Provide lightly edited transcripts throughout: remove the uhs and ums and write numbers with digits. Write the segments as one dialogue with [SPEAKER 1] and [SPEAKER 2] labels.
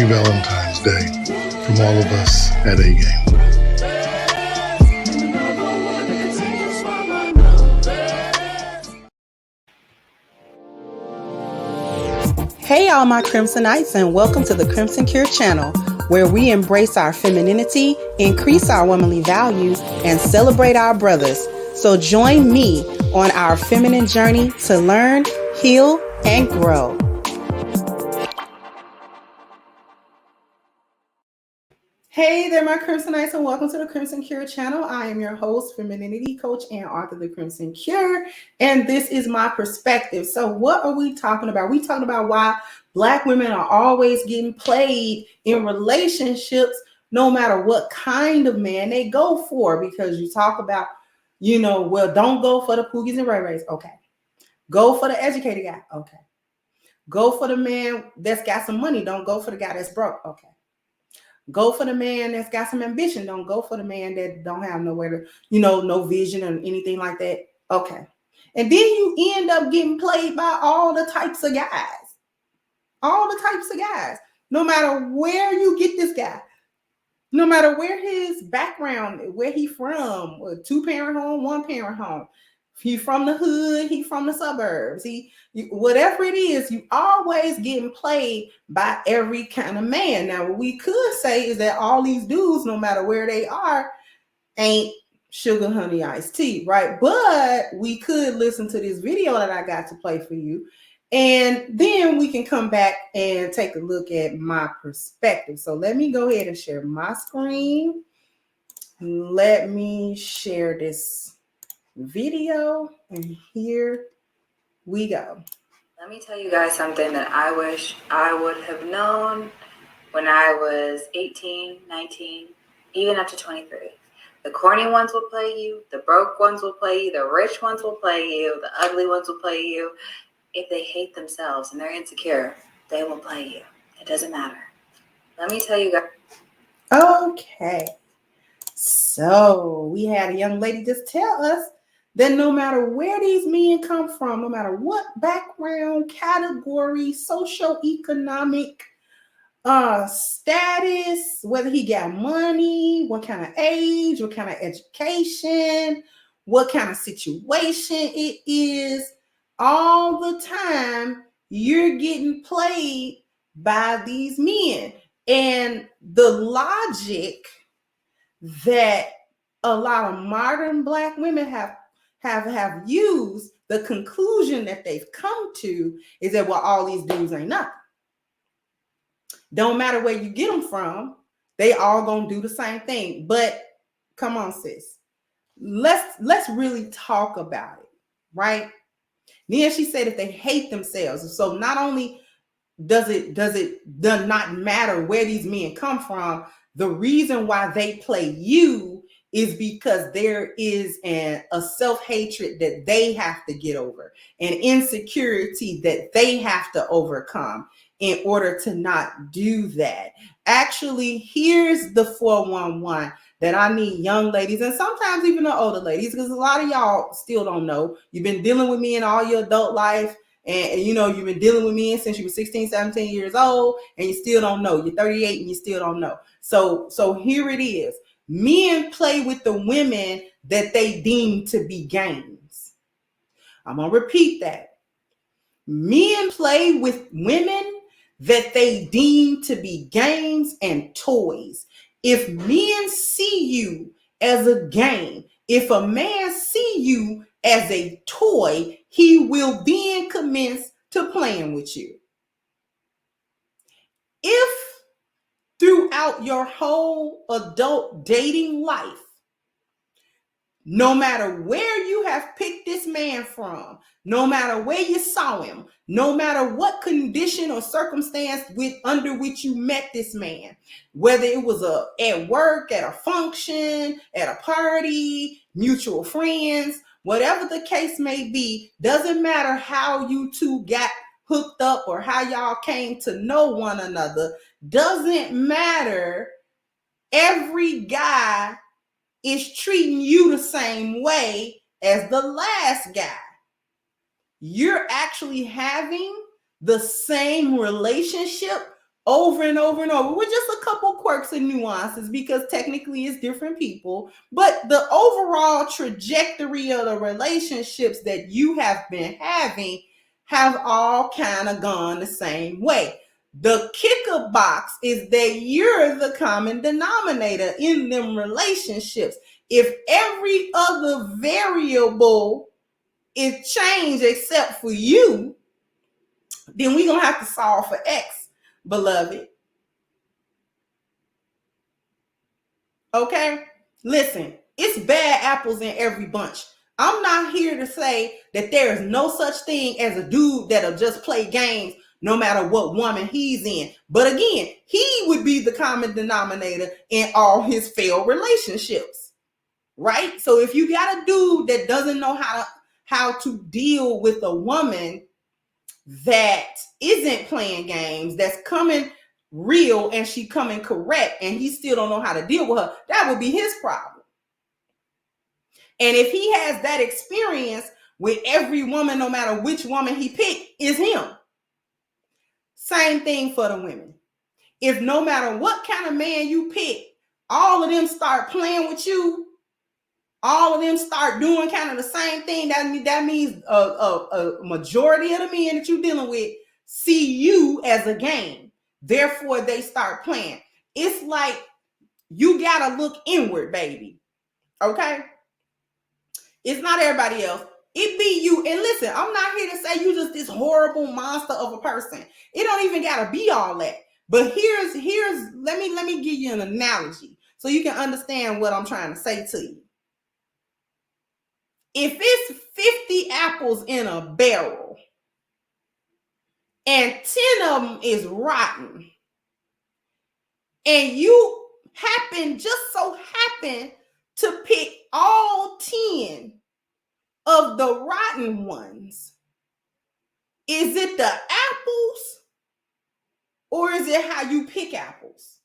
[SPEAKER 1] Happy Valentine's Day from all of us at A Game.
[SPEAKER 2] Hey all my Crimsonites, and welcome to the Crimson Cure channel, where we embrace our femininity, increase our womanly values, and celebrate our brothers. So join me on our feminine journey to learn, heal, and grow. Hey there, my Crimsonites, and welcome to the Crimson Cure channel. I am your host, femininity coach, and author of the Crimson Cure, and this is my perspective. So what are we talking about? We're talking about why Black women are always getting played in relationships, no matter what kind of man they go for, because you talk about, well, don't go for the Poogies and Ray Rays. Okay. Go for the educated guy. Okay. Go for the man that's got some money. Don't go for the guy that's broke. Okay. Go for the man that's got some ambition. Don't go for the man that don't have nowhere to, no vision or anything like that. Okay. And then you end up getting played by all the types of guys. All the types of guys. No matter where you get this guy, no matter where his background, where he from, a 2-parent home, 1-parent home. He from the hood, he from the suburbs. Whatever it is, you always getting played by every kind of man. Now, what we could say is that all these dudes, no matter where they are, ain't sugar, honey, iced tea, right? But we could listen to this video that I got to play for you, and then we can come back and take a look at my perspective. So let me go ahead and share my screen. Let me share this video, and here we go.
[SPEAKER 3] Let me tell you guys something that I wish I would have known when I was 18, 19, even up to 23. The corny ones will play you, the broke ones will play you, the rich ones will play you, the ugly ones will play you. If they hate themselves and they're insecure, they will play you. It doesn't matter. Let me tell you guys.
[SPEAKER 2] Okay. So we had a young lady just tell us that no matter where these men come from, no matter what background, category, socioeconomic status, whether he got money, what kind of age, what kind of education, what kind of situation it is, all the time you're getting played by these men. And the logic that a lot of modern Black women have used, the conclusion that they've come to is that, well, all these dudes ain't nothing. Don't matter where you get them from, they all gonna do the same thing. But come on, sis, let's really talk about it, right? Then she said if they hate themselves. So not only does not matter where these men come from, the reason why they play you is because there is a self-hatred that they have to get over, an insecurity that they have to overcome in order to not do that. Actually, here's the 411 that I need young ladies, and sometimes even the older ladies, because a lot of y'all still don't know. You've been dealing with me in all your adult life, and you've been dealing with me since you were 16, 17 years old, and you still don't know. You're 38 and you still don't know. So here it is. Men play with the women that they deem to be games. I'm going to repeat that. Men play with women that they deem to be games and toys. If men see you as a game, if a man see you as a toy, he will then commence to playing with you. If throughout your whole adult dating life, no matter where you have picked this man from, no matter where you saw him, no matter what condition or circumstance under which you met this man, whether it was at work, at a function, at a party, mutual friends, whatever the case may be, doesn't matter how you two got hooked up or how y'all came to know one another, doesn't matter. Every guy is treating you the same way as the last guy. You're actually having the same relationship over and over and over with just a couple quirks and nuances, because technically it's different people, but the overall trajectory of the relationships that you have been having have all kind of gone the same way. The kicker box is that you're the common denominator in them relationships. If every other variable is changed except for you, then we're going to have to solve for X, beloved. Okay? Listen, it's bad apples in every bunch. I'm not here to say that there is no such thing as a dude that'll just play games no matter what woman he's in. But again, he would be the common denominator in all his failed relationships, right? So if you got a dude that doesn't know how to deal with a woman that isn't playing games, that's coming real and she coming correct, and he still don't know how to deal with her, that would be his problem. And if he has that experience with every woman, no matter which woman he picked, is him. Same thing for the women. If no matter what kind of man you pick, all of them start playing with you, all of them start doing kind of the same thing, that means a majority of the men that you're dealing with see you as a game. Therefore, they start playing. It's like you got to look inward, baby. Okay? It's not everybody else. It be you. And listen, I'm not here to say you just this horrible monster of a person. It don't even got to be all that. But here's let me give you an analogy so you can understand what I'm trying to say to you. If it's 50 apples in a barrel and 10 of them is rotten, and you just so happen to pick all 10 of the rotten ones, is it the apples or is it how you pick apples?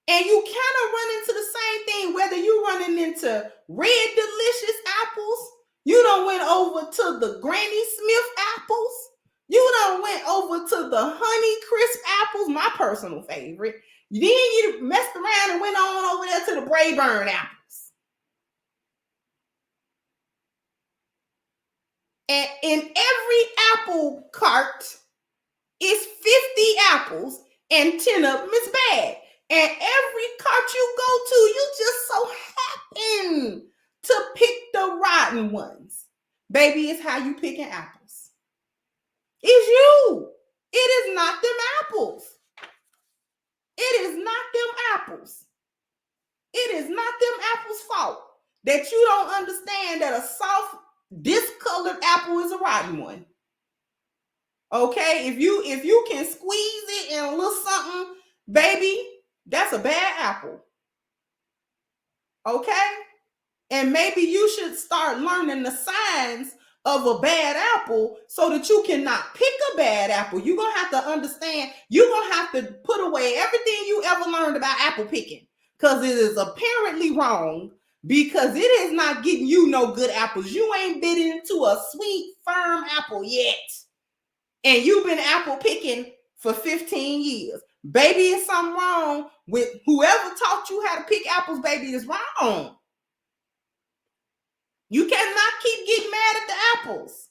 [SPEAKER 2] And you kind of run into the same thing, whether you're running into Red Delicious apples, you done went over to the Granny Smith apples, you done went over to the Honey Crisp apples, my personal favorite. Then you messed around and went on over there to the Brayburn apples. And in every apple cart is 50 apples and 10 of them is bad. And every cart you go to, you just so happen to pick the rotten ones. Baby, it's how you picking apples. It's you. It is not them apples. It is not them apples. It is not them apples' fault that you don't understand that a soft, discolored apple is a rotten one. Okay? If you can squeeze it in a little something, baby, that's a bad apple. Okay? And maybe you should start learning the signs of a bad apple so that you cannot pick a bad apple. You're going to have to understand, you're going to have to put away everything you ever learned about apple picking, because it is apparently wrong, because it is not getting you no good apples. You ain't bit into a sweet, firm apple yet. And you've been apple picking for 15 years. Baby, is something wrong with whoever taught you how to pick apples, baby, is wrong. You cannot keep getting mad at the apples.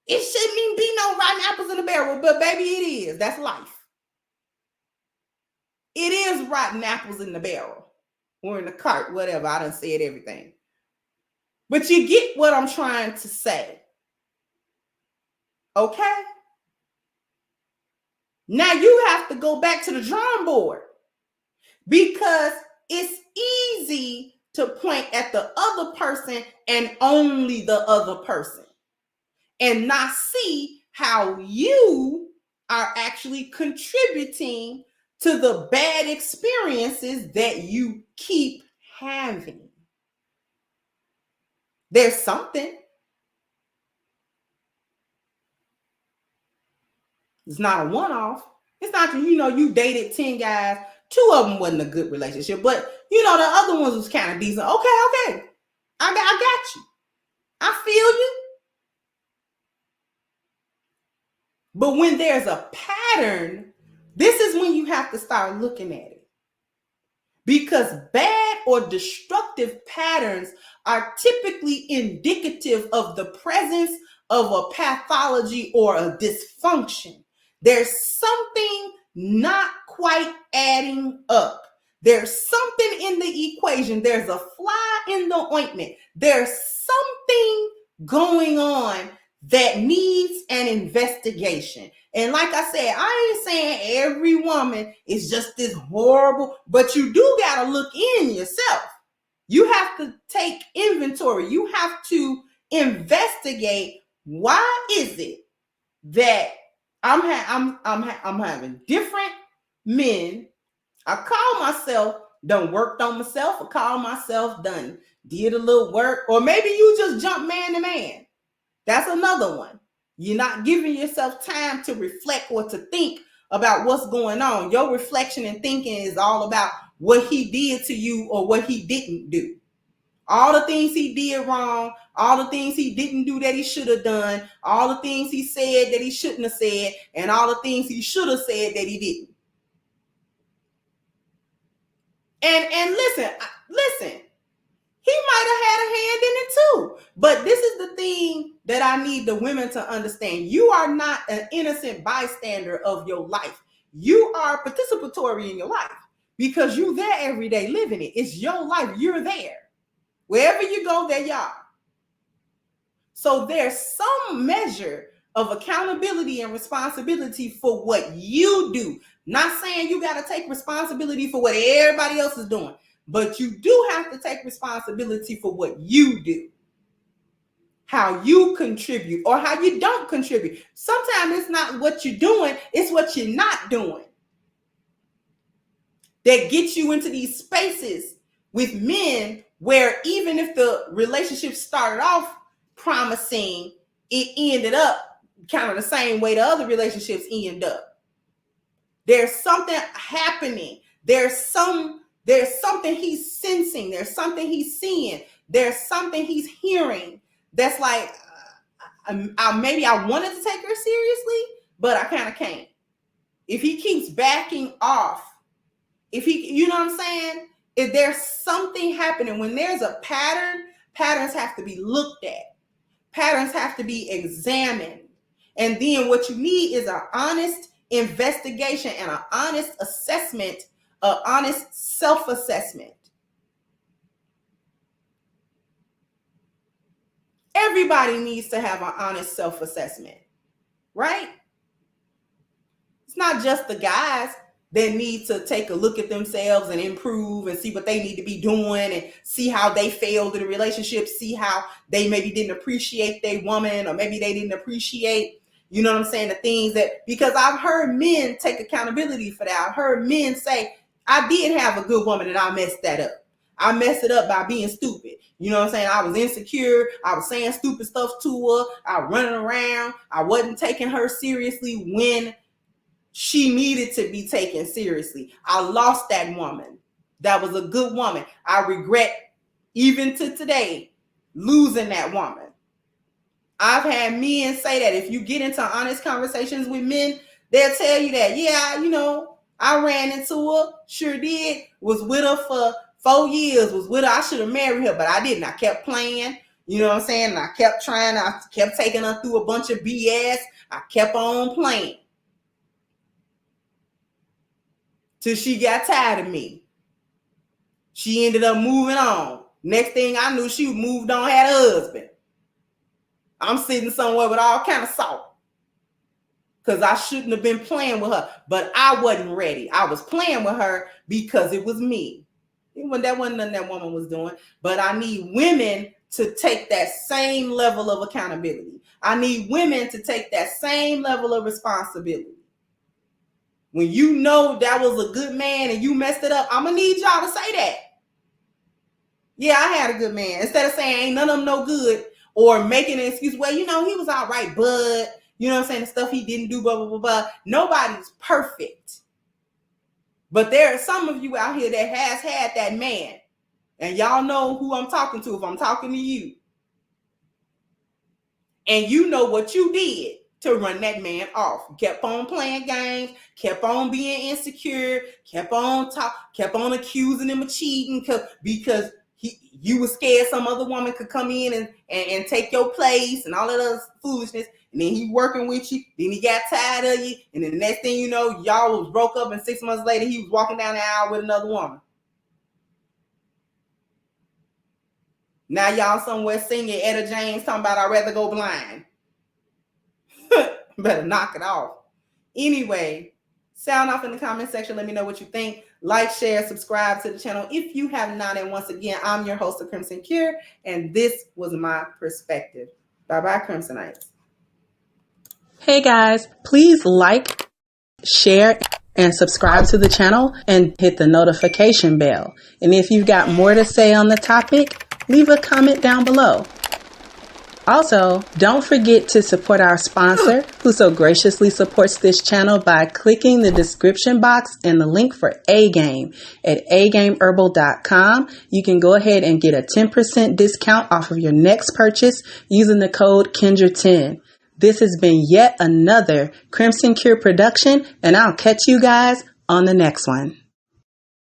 [SPEAKER 2] It shouldn't even be no rotten apples in the barrel, but baby, it is. That's life. It is rotten apples in the barrel or in the cart, whatever. I done said everything. But you get what I'm trying to say. Okay? Now you have to go back to the drawing board, because it's easy to point at the other person and only the other person and not see how you are actually contributing to the bad experiences that you keep having. There's something. It's not a one-off. It's not, you dated 10 guys. 2 of them wasn't a good relationship, but the other ones was kind of decent. Okay. I got you. I feel you. But when there's a pattern This is when you have to start looking at it. Because bad or destructive patterns are typically indicative of the presence of a pathology or a dysfunction. There's something not quite adding up. There's something in the equation. There's a fly in the ointment. There's something going on that needs an investigation. And like I said, I ain't saying every woman is just this horrible, but you do got to look in yourself. You have to take inventory. You have to investigate, why is it that I'm having different men. I call myself done worked on myself. I call myself done did a little work, or maybe you just jump man to man. That's another one. You're not giving yourself time to reflect or to think about what's going on. Your reflection and thinking is all about what he did to you or what he didn't do. All the things he did wrong, all the things he didn't do that he should have done, all the things he said that he shouldn't have said, and all the things he should have said that he didn't. And listen, he might have had a hand in it too. But this is the thing that I need the women to understand. You are not an innocent bystander of your life. You are participatory in your life because you're there every day living it. It's your life. You're there. Wherever you go, there you are. So there's some measure of accountability and responsibility for what you do. Not saying you got to take responsibility for what everybody else is doing, but you do have to take responsibility for what you do, how you contribute or how you don't contribute. Sometimes it's not what you're doing, it's what you're not doing that gets you into these spaces with men where even if the relationship started off promising, it ended up kind of the same way the other relationships end up. There's something happening. There's something he's sensing. There's something he's seeing. There's something he's hearing that's like, maybe I wanted to take her seriously, but I kind of can't. If he keeps backing off, you know what I'm saying? If there's something happening, when there's a pattern, patterns have to be looked at. Patterns have to be examined. And then what you need is an honest investigation and an honest assessment, an honest self-assessment. Everybody needs to have an honest self-assessment, right? It's not just the guys that need to take a look at themselves and improve and see what they need to be doing and see how they failed in a relationship, see how they maybe didn't appreciate their woman or maybe they didn't appreciate, you know what I'm saying, the things that, because I've heard men take accountability for that. I've heard men say, I did have a good woman and I messed that up. I messed it up by being stupid. You know what I'm saying? I was insecure. I was saying stupid stuff to her. I was running around. I wasn't taking her seriously when she needed to be taken seriously. I lost that woman. That was a good woman. I regret, even to today, losing that woman. I've had men say that. If you get into honest conversations with men, they'll tell you that, yeah, you know, I ran into her, sure did, was with her for 4 years, was with her. I should have married her, but I didn't. I kept playing, you know what I'm saying? And I kept trying, I kept taking her through a bunch of BS. I kept on playing. Till she got tired of me. She ended up moving on. Next thing I knew, she moved on, had a husband. I'm sitting somewhere with all kind of salt. Because I shouldn't have been playing with her. But I wasn't ready. I was playing with her because it was me. That wasn't nothing that woman was doing. But I need women to take that same level of accountability. I need women to take that same level of responsibility. When you know that was a good man and you messed it up, I'm going to need y'all to say that. Yeah, I had a good man. Instead of saying ain't none of them no good or making an excuse, well, you know, he was all right, but, you know what I'm saying, the stuff he didn't do, blah, blah, blah, blah. Nobody's perfect. But there are some of you out here that has had that man. And y'all know who I'm talking to if I'm talking to you. And you know what you did to run that man off. Kept on playing games, kept on being insecure, kept on accusing him of cheating because you were scared some other woman could come in and take your place and all that other foolishness. And then he working with you, then he got tired of you, and then the next thing you know, y'all was broke up, and 6 months later he was walking down the aisle with another woman. Now y'all somewhere singing Etta James talking about I'd rather go blind. Better knock it off. Anyway, sound off in the comment section. Let me know what you think. Like, share, subscribe to the channel if you have not. And once again, I'm your host of Crimson Cure, and this was my perspective. Bye-bye, Crimsonites.
[SPEAKER 4] Hey guys, please like, share, and subscribe to the channel and hit the notification bell. And if you've got more to say on the topic, leave a comment down below. Also, don't forget to support our sponsor who so graciously supports this channel by clicking the description box and the link for A-Game at agameherbal.com. You can go ahead and get a 10% discount off of your next purchase using the code Kendra10. This has been yet another Crimson Cure production, and I'll catch you guys on the next one.